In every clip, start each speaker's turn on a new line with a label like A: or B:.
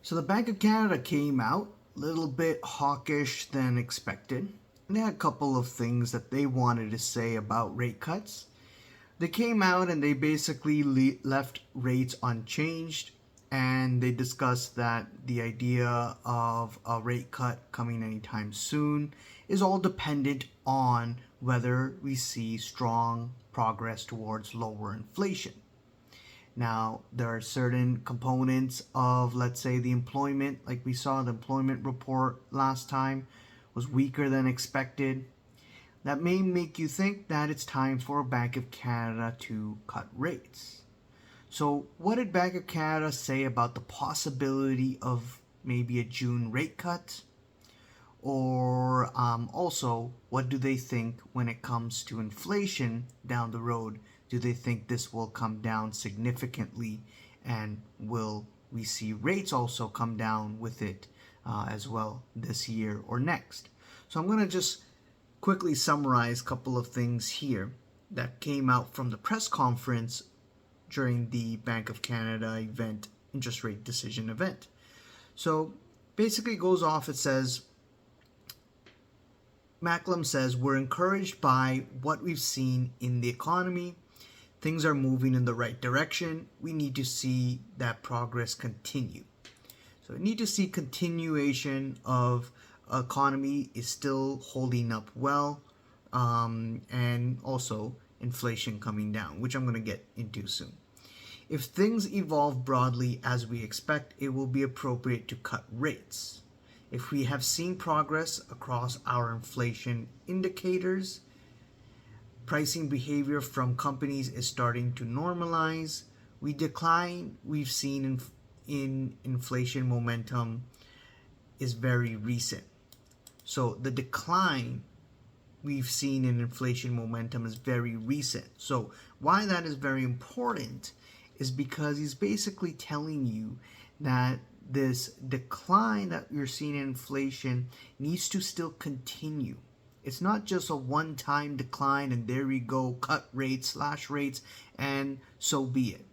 A: So the Bank of Canada came out a little bit hawkish than expected. And they had a couple of things that they wanted to say about rate cuts. They came out and they basically left rates unchanged, and they discussed that the idea of a rate cut coming anytime soon is all dependent on whether we see strong progress towards lower inflation. Now, there are certain components of, let's say, the employment, like we saw the employment report last time, was weaker than expected. That may make you think that it's time for Bank of Canada to cut rates. So, what did Bank of Canada say about the possibility of maybe a June rate cut? Or also, what do they think when it comes to inflation down the road? Do they think this will come down significantly, and will we see rates also come down with it as well this year or next? So I'm going to just quickly summarize a couple of things here that came out from the press conference during the Bank of Canada event, interest rate decision event. So basically it goes off, it says, Macklem says, we're encouraged by what we've seen in the economy. Things are moving in the right direction. We need to see that progress continue. So we need to see continuation of economy is still holding up well, and also inflation coming down, which I'm going to get into soon. If things evolve broadly as we expect, it will be appropriate to cut rates. If we have seen progress across our inflation indicators, pricing behavior from companies is starting to normalize. We've seen in inflation momentum is very recent. So the decline we've seen in inflation momentum is very recent. So why that is very important is because he's basically telling you that this decline that you're seeing in inflation needs to still continue. It's not just a one-time decline and there we go, cut rates, slash rates, and so be it.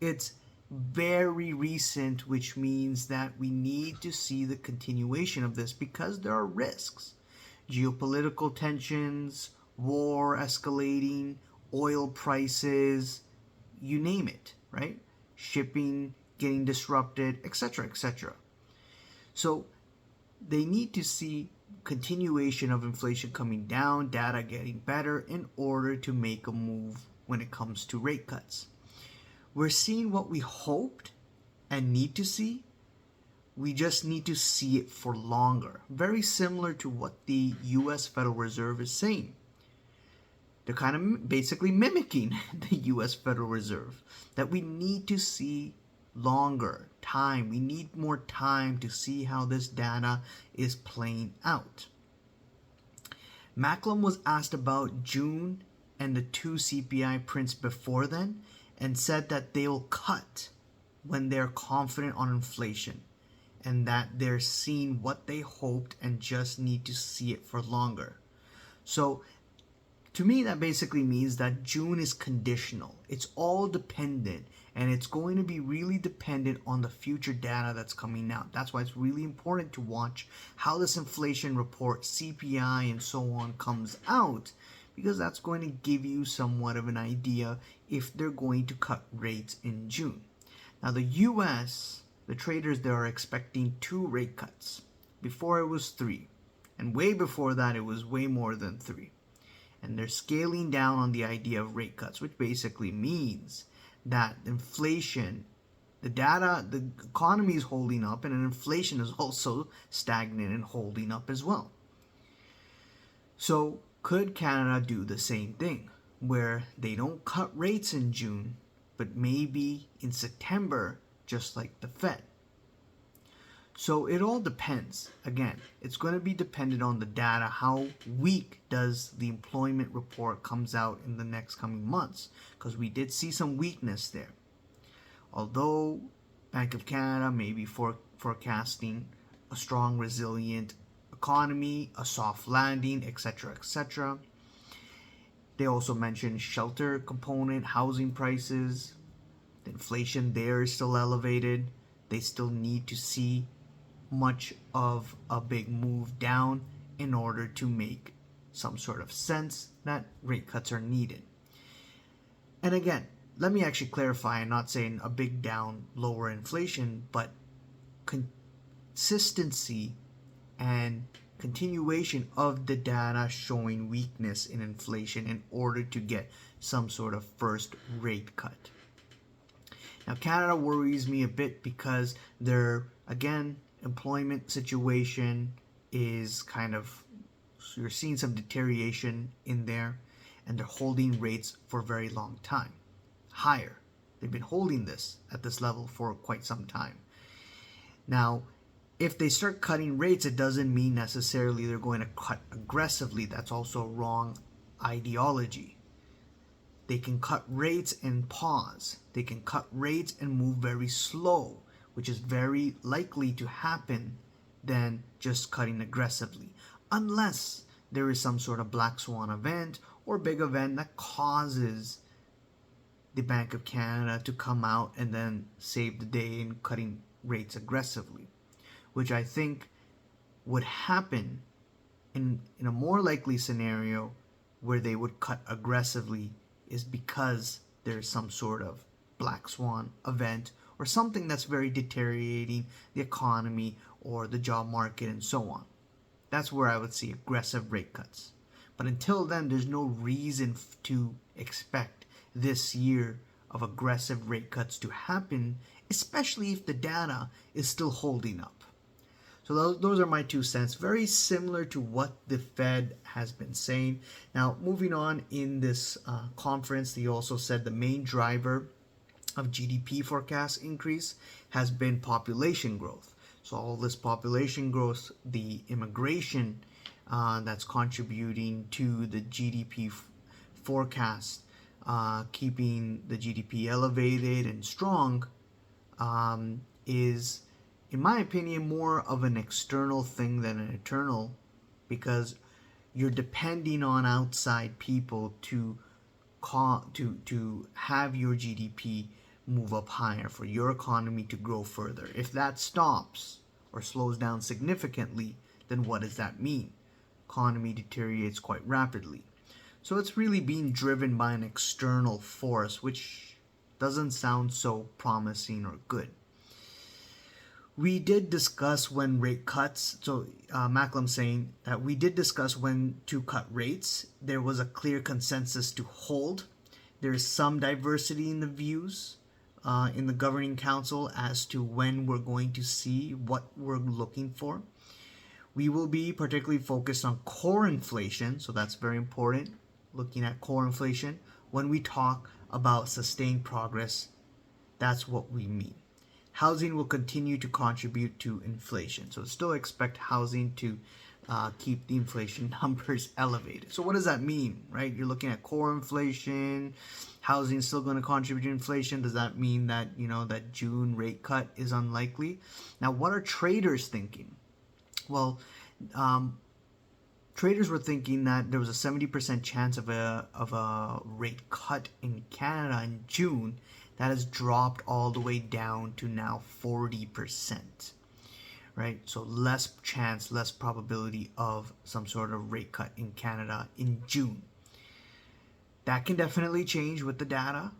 A: It's very recent, which means that we need to see the continuation of this because there are risks. Geopolitical tensions, war escalating, oil prices, you name it, right? Shipping getting disrupted, etc., etc. So they need to see continuation of inflation coming down, data getting better in order to make a move when it comes to rate cuts. We're seeing what we hoped and need to see. We just need to see it for longer. Very similar to what the US Federal Reserve is saying. They're kind of basically mimicking the US Federal Reserve, that we need to see longer time. We need more time to see how this data is playing out. Macklem was asked about June and the 2 CPI prints before then and said that they'll cut when they're confident on inflation and that they're seeing what they hoped and just need to see it for longer. So to me, that basically means that June is conditional. It's all dependent, and it's going to be really dependent on the future data that's coming out. That's why it's really important to watch how this inflation report, CPI, and so on comes out, because that's going to give you somewhat of an idea if they're going to cut rates in June. Now, the US, the traders there are expecting 2 rate cuts. Before it was 3, and way before that it was way more than 3. And they're scaling down on the idea of rate cuts, which basically means that inflation, the data, the economy is holding up, and inflation is also stagnant and holding up as well. So could Canada do the same thing, where they don't cut rates in June, but maybe in September, just like the Fed? So it all depends. Again, it's going to be dependent on the data. How weak does the employment report comes out in the next coming months? Because we did see some weakness there. Although Bank of Canada may be forecasting a strong, resilient economy, a soft landing, etc., etc. They also mentioned shelter component, housing prices. The inflation there is still elevated. they still need to see much of a big move down in order to make some sort of sense that rate cuts are needed. And again, let me actually clarify, I'm not saying a big down, lower inflation, but consistency and continuation of the data showing weakness in inflation in order to get some sort of first rate cut. Now, Canada worries me a bit because their, again, employment situation is kind of, so you're seeing some deterioration in there, and they're holding rates for a very long time. Higher. They've been holding this at this level for quite some time. Now, if they start cutting rates, it doesn't mean necessarily they're going to cut aggressively. That's also a wrong ideology. They can cut rates and pause. They can cut rates and move very slow, which is very likely to happen than just cutting aggressively. Unless there is some sort of black swan event or big event that causes the Bank of Canada to come out and then save the day in cutting rates aggressively, which I think would happen in a more likely scenario where they would cut aggressively is because there's some sort of black swan event or something that's very deteriorating the economy or the job market and so on. That's where I would see aggressive rate cuts. But until then, there's no reason to expect this year of aggressive rate cuts to happen, especially if the data is still holding up. So those are my 2 cents. Very similar to what the Fed has been saying. Now, moving on in this conference, they also said the main driver of GDP forecast increase has been population growth. So all this population growth, the immigration that's contributing to the GDP forecast, keeping the GDP elevated and strong, is, in my opinion, more of an external thing than an internal, because you're depending on outside people to have your GDP move up higher, for your economy to grow further. If that stops or slows down significantly, then what does that mean? Economy deteriorates quite rapidly. So it's really being driven by an external force, which doesn't sound so promising or good. We did discuss when rate cuts, so Macklem saying that we did discuss when to cut rates. There was a clear consensus to hold. There is some diversity in the views in the governing council as to when we're going to see what we're looking for. We will be particularly focused on core inflation, so that's very important, looking at core inflation. When we talk about sustained progress, that's what we mean. Housing will continue to contribute to inflation. So still expect housing to keep the inflation numbers elevated. So what does that mean, right? You're looking at core inflation, housing is still going to contribute to inflation. Does that mean that, that June rate cut is unlikely? Now, what are traders thinking? Well, traders were thinking that there was a 70% chance of a rate cut in Canada in June. That has dropped all the way down to now 40%, right? So less chance, less probability of some sort of rate cut in Canada in June. That can definitely change with the data,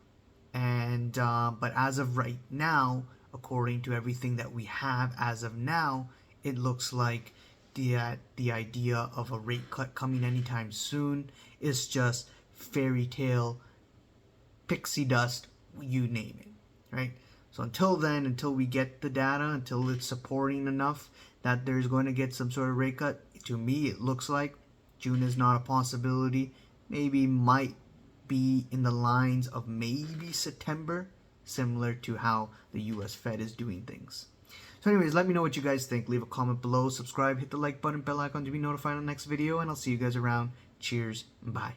A: and but as of right now, according to everything that we have as of now, it looks like the idea of a rate cut coming anytime soon is just fairy tale, pixie dust, you name it, right? So until then, until we get the data, until it's supporting enough that there's going to get some sort of rate cut, to me it looks like June is not a possibility. Maybe might be in the lines of maybe September, similar to how the US Fed is doing things. So anyways, let me know what you guys think. Leave a comment below, subscribe, hit the like button, bell icon to be notified on the next video, and I'll see you guys around. Cheers and bye.